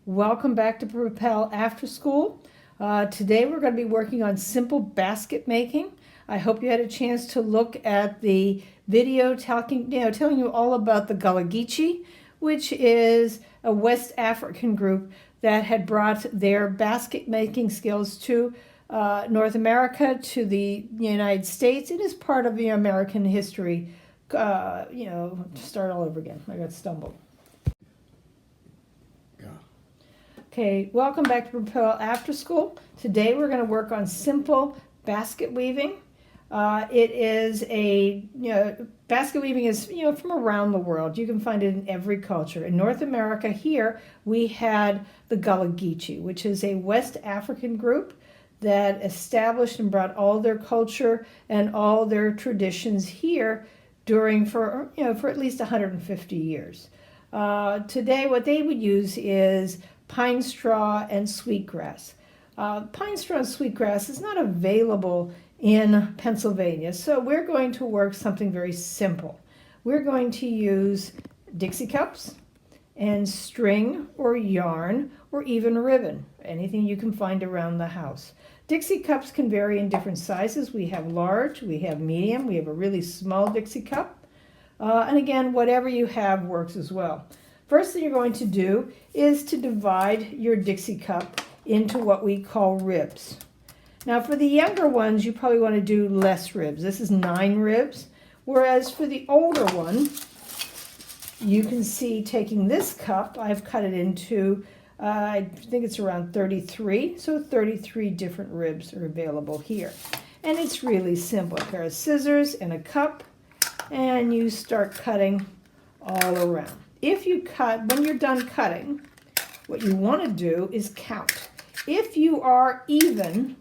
Welcome back to Propel After School. Today we're going to be working on simple basket making. I hope you had a chance to look at the video telling you all about the Gullah Geechee, which is a West African group that had brought their basket making skills to North America, to the United States. It is part of the American history. Start all over again. I got stumbled. Okay, welcome back to Propel After School. Today we're going to work on simple basket weaving. Basket weaving is, from around the world. You can find it in every culture. In North America here, we had the Gullah Geechee, which is a West African group that established and brought all their culture and all their traditions here for at least 150 years. Today, what they would use is pine straw and sweetgrass. Pine straw and sweetgrass is not available in Pennsylvania, so we're going to work something very simple. We're going to use Dixie cups and string or yarn or even ribbon, anything you can find around the house. Dixie cups can vary in different sizes. We have large, we have medium, we have a really small Dixie cup. And again, whatever you have works as well. First thing you're going to do is to divide your Dixie cup into what we call ribs. Now for the younger ones, you probably want to do less ribs. This is 9 ribs, whereas for the older one, you can see taking this cup, I've cut it into, I think it's around 33, so 33 different ribs are available here. And it's really simple. A pair of scissors and a cup, and you start cutting all around. When you're done cutting, what you want to do is count. If you are even,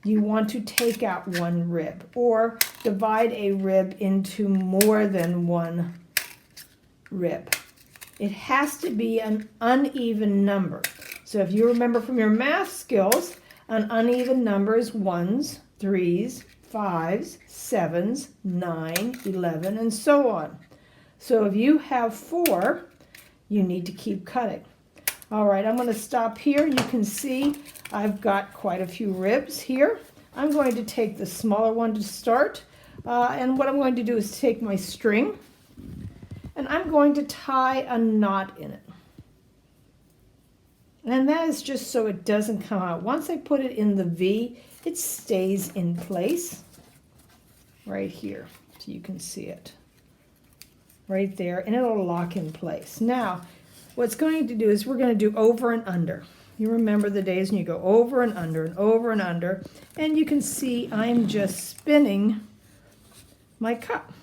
you want to take out one rib or divide a rib into more than one rib. It has to be an uneven number. So if you remember from your math skills, an uneven number is 1s, 3s, 5s, 7s, 9, 11, and so on. So if you have 4, you need to keep cutting. All right, I'm going to stop here. You can see I've got quite a few ribs here. I'm going to take the smaller one to start. And what I'm going to do is take my string, and I'm going to tie a knot in it. And that is just so it doesn't come out. Once I put it in the V, it stays in place right here, so you can see it. Right there, and it'll lock in place. Now, what's going to do is we're going to do over and under. You remember the days when you go over and under and over and under, and you can see I'm just spinning my cup.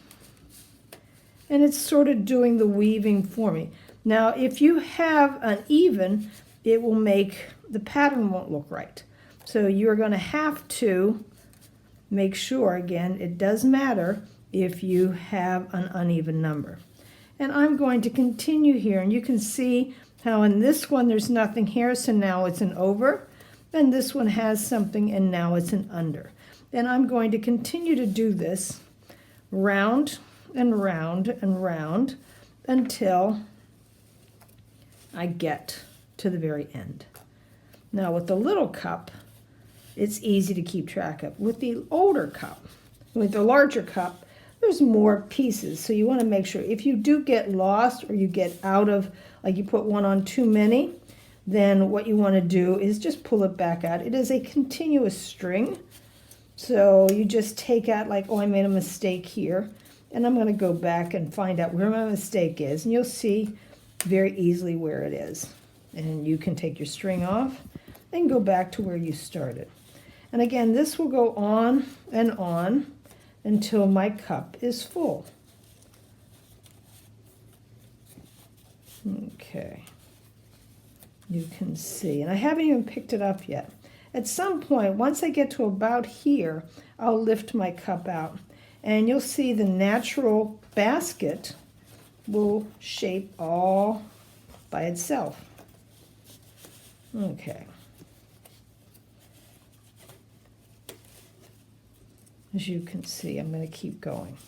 And it's sort of doing the weaving for me. Now, if you have uneven, it will make, the pattern won't look right. So you're going to have to make sure, again, it does matter if you have an uneven number. And I'm going to continue here, and you can see how in this one there's nothing here, so now it's an over, and this one has something, and now it's an under. And I'm going to continue to do this round and round and round until I get to the very end. Now with the little cup, it's easy to keep track of. With the older cup, with the larger cup, there's more pieces, so you want to make sure if you do get lost or you get out of, like you put one on too many, then what you want to do is just pull it back out. It is a continuous string, so you just take out like, oh, I made a mistake here, and I'm going to go back and find out where my mistake is, and you'll see very easily where it is. And you can take your string off and go back to where you started. And again, this will go on and on until my cup is full. Okay, you can see, and I haven't even picked it up yet. At some point, once I get to about here, I'll lift my cup out, and you'll see the natural basket will shape all by itself. Okay. As you can see, I'm going to keep going.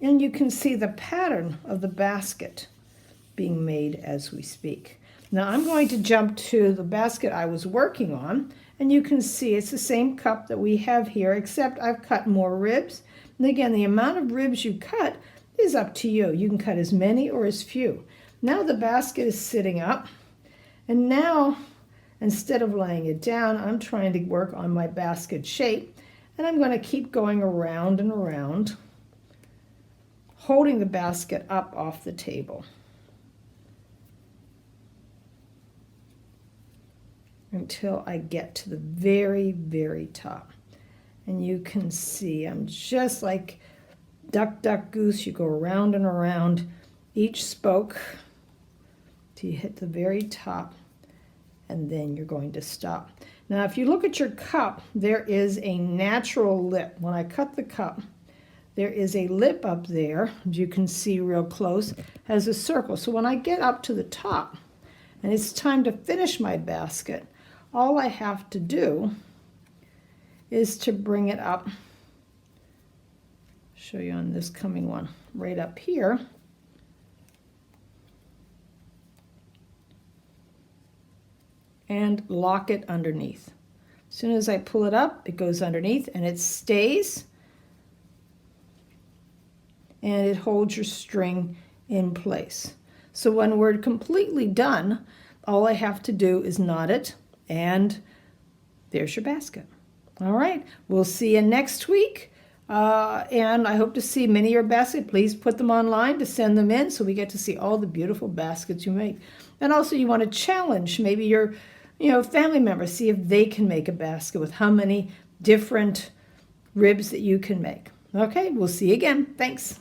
And you can see the pattern of the basket being made as we speak. Now I'm going to jump to the basket I was working on, and you can see it's the same cup that we have here, except I've cut more ribs. And again, the amount of ribs you cut is up to you. You can cut as many or as few. Now the basket is sitting up, and now instead of laying it down, I'm trying to work on my basket shape, and I'm going to keep going around and around, holding the basket up off the table until I get to the very, very top. And you can see I'm just like duck, duck, goose. You go around and around each spoke till you hit the very top, and then you're going to stop. Now, if you look at your cup, there is a natural lip. When I cut the cup, there is a lip up there, as you can see real close, has a circle. So when I get up to the top and it's time to finish my basket, all I have to do is to bring it up. Show you on this coming one, right up here. And lock it underneath. As soon as I pull it up, it goes underneath and it stays. And it holds your string in place. So when we're completely done, all I have to do is knot it, and there's your basket. All right, we'll see you next week. And I hope to see many of your baskets. Please put them online to send them in so we get to see all the beautiful baskets you make. And also you want to challenge maybe your family members, see if they can make a basket with how many different ribs that you can make. Okay, we'll see you again. Thanks.